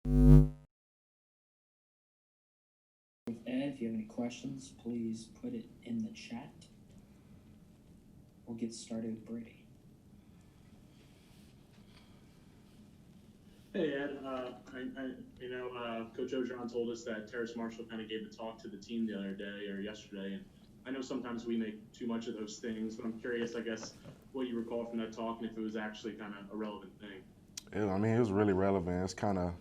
With Ed, if you have any questions, please put it in the chat. We'll get started with Brady. Hey Ed, Coach Ogeron told us that Terrence Marshall kind of gave the talk to the team the other day or yesterday, and I know sometimes we make too much of those things, but I'm curious, I guess, what you recall from that talk and if it was actually kind of a relevant thing. I mean, it was really relevant. It's kind of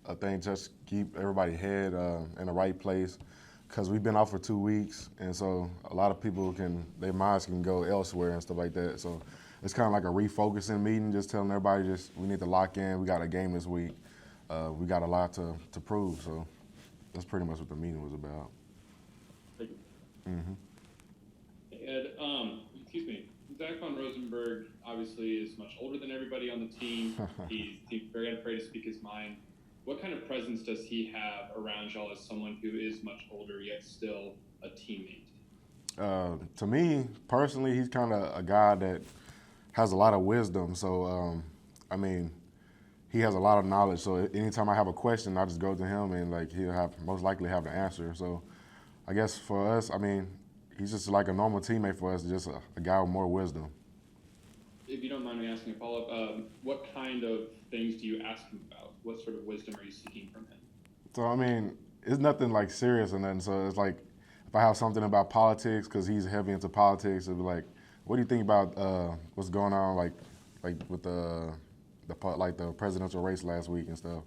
a thing just keep everybody head in the right place because we've been off for 2 weeks, and so a lot of people their minds can go elsewhere and stuff like that. So it's kind of like a refocusing meeting, just telling everybody we need to lock in. We got a game this week. We got a lot to prove. So that's pretty much what the meeting was about. Thank you. Mm-hmm. Ed, excuse me. Zach Von Rosenberg obviously is much older than everybody on the team. He's very unafraid to speak his mind. What kind of presence does he have around y'all as someone who is much older yet still a teammate? To me, personally, he's kind of a guy that has a lot of wisdom. So, I mean, he has a lot of knowledge. So anytime I have a question, I just go to him and he'll most likely have the answer. So I guess for us, I mean, he's just like a normal teammate for us, just a guy with more wisdom. If you don't mind me asking a follow-up, what kind of things do you ask him about? What sort of wisdom are you seeking from him? So, I mean, it's nothing like serious or nothing. So it's like if I have something about politics, because he's heavy into politics, it'll be like, what do you think about what's going on, like with the presidential race last week and stuff?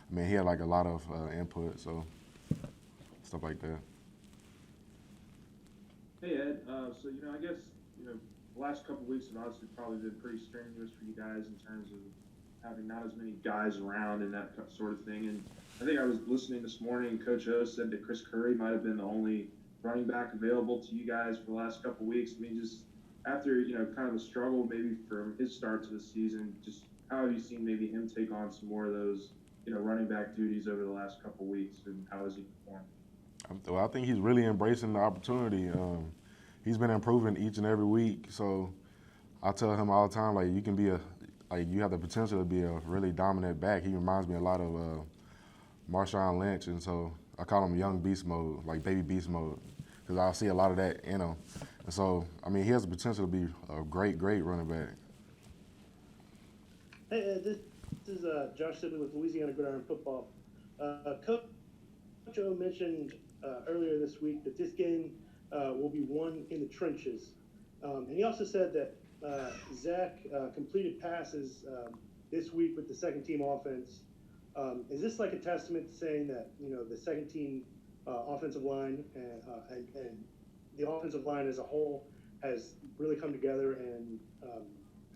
I mean, he had like a lot of input, so stuff like that. Hey Ed, I guess the last couple weeks have obviously probably been pretty strenuous for you guys in terms of having not as many guys around and that sort of thing. And I think I was listening this morning. Coach O said that Chris Curry might have been the only running back available to you guys for the last couple weeks. I mean, just after kind of a struggle maybe from his start to the season, just how have you seen maybe him take on some more of those running back duties over the last couple weeks, and how has he performed? Well, I think he's really embracing the opportunity. He's been improving each and every week. So I tell him all the time, you have the potential to be a really dominant back. He reminds me a lot of Marshawn Lynch, and so I call him young beast mode, like baby beast mode, because I see a lot of that in him. And so, I mean, he has the potential to be a great running back. Hey, this is Josh Sibley with Louisiana Gridiron Football. Coach O mentioned earlier this week that this game will be won in the trenches. And he also said that Zach completed passes this week with the second team offense. Is this like a testament to saying that, the second team offensive line and the offensive line as a whole has really come together and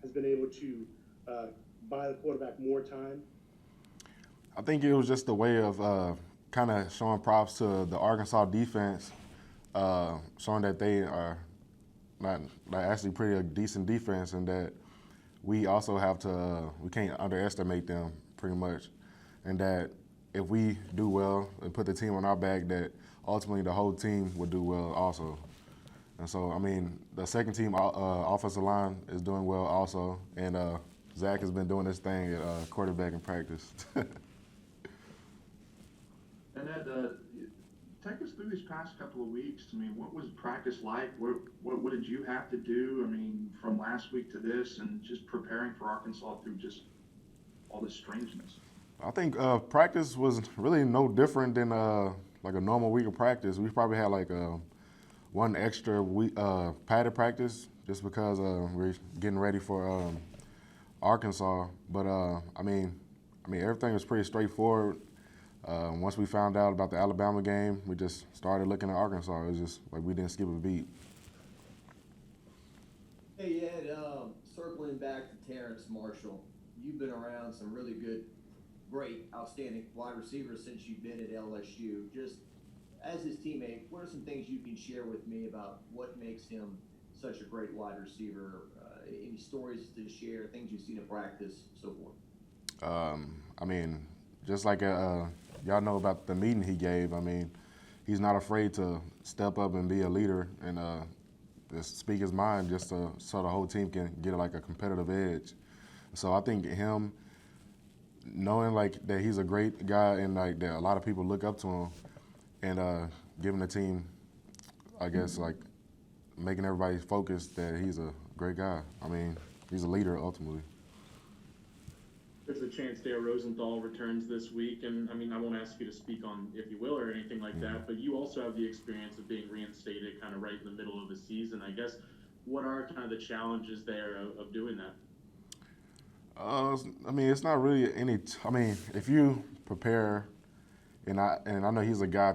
has been able to buy the quarterback more time? I think it was just a way of kind of showing props to the Arkansas defense, showing that they are not actually pretty decent defense, and that we also we can't underestimate them pretty much, and that if we do well and put the team on our back, that ultimately the whole team would do well also. And so, I mean, the second team offensive line is doing well also, and Zach has been doing this thing at quarterback in practice. And Ed, take us through these past couple of weeks. I mean, what was practice like? What did you have to do? I mean, from last week to this, and just preparing for Arkansas through just all this strangeness. I think practice was really no different than like a normal week of practice. We probably had one extra week padded practice just because we're getting ready for Arkansas. But I mean, everything was pretty straightforward. Once we found out about the Alabama game, we just started looking at Arkansas. It was just like we didn't skip a beat. Hey Ed, circling back to Terrence Marshall, you've been around some really good, great, outstanding wide receivers since you've been at LSU. Just as his teammate, what are some things you can share with me about what makes him such a great wide receiver? Any stories to share, things you've seen in practice, so forth? I mean, just like y'all know about the meeting he gave. I mean, he's not afraid to step up and be a leader and just speak his mind, just so the whole team can get like a competitive edge. So I think him knowing like that he's a great guy and like that a lot of people look up to him, and giving the team, I guess, like making everybody focus that he's a great guy. I mean, he's a leader ultimately. There's a chance there Rosenthal returns this week, and I mean, I won't ask you to speak on if you will or anything like that, but you also have the experience of being reinstated kind of right in the middle of the season. I guess, what are kind of the challenges there of doing that? I mean, it's not really any. I mean, if you prepare, and I know he's a guy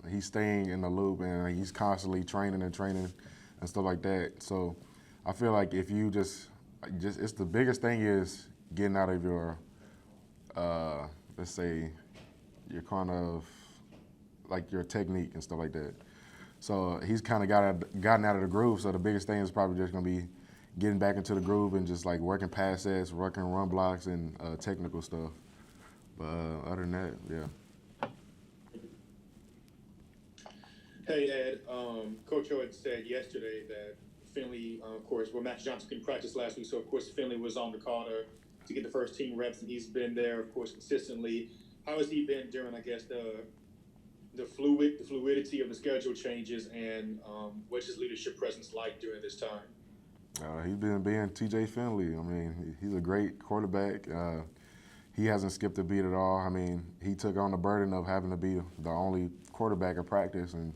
he's staying in the loop and he's constantly training and stuff like that. So I feel like if you just it's the biggest thing is getting out of your, let's say, your kind of like your technique and stuff like that. So he's kind of gotten out of the groove. So the biggest thing is probably just gonna be getting back into the groove and just like working pass sets, working run blocks and technical stuff. But other than that, yeah. Hey Ed, Coach O had said yesterday that Finley, of course, Max Johnson couldn't practice last week, so of course Finley was on the call to get the first team reps, and he's been there, of course, consistently. How has he been during, I guess, the fluidity of the schedule changes, and what's his leadership presence like during this time? He's been being TJ Finley. I mean, he's a great quarterback. He hasn't skipped a beat at all. I mean, he took on the burden of having to be the only quarterback at practice and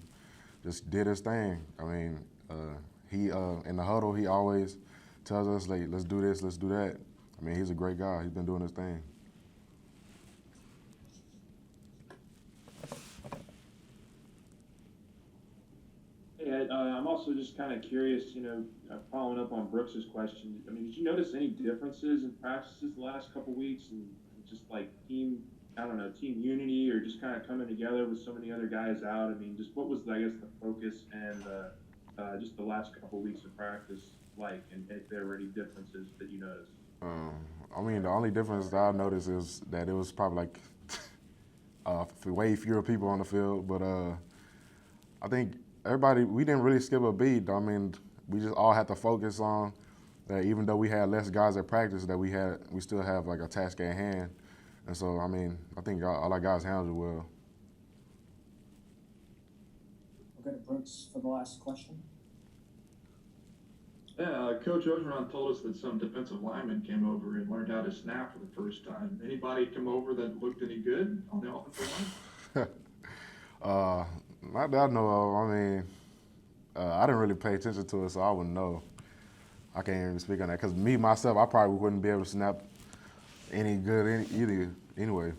just did his thing. I mean, he in the huddle, he always tells us, like, let's do this, let's do that. I mean, he's a great guy. He's been doing his thing. Hey, Ed, I'm also just kind of curious, following up on Brooks's question. I mean, did you notice any differences in practices the last couple weeks and just like team unity or just kind of coming together with so many other guys out? I mean, just what was, I guess, the focus and just the last couple weeks of practice like, and if there were any differences that you noticed? I mean, the only difference that I noticed is that it was probably like way fewer people on the field, but I think we didn't really skip a beat. I mean, we just all had to focus on that. Even though we had less guys at practice, that we still have like a task at hand. And so, I mean, I think all our guys handled it well. We'll go to Brooks for the last question. Yeah, Coach Ogeron told us that some defensive linemen came over and learned how to snap for the first time. Anybody come over that looked any good on the offensive line? Not that I know of. I mean, I didn't really pay attention to it, so I wouldn't know. I can't even speak on that because myself, I probably wouldn't be able to snap any good either anyway.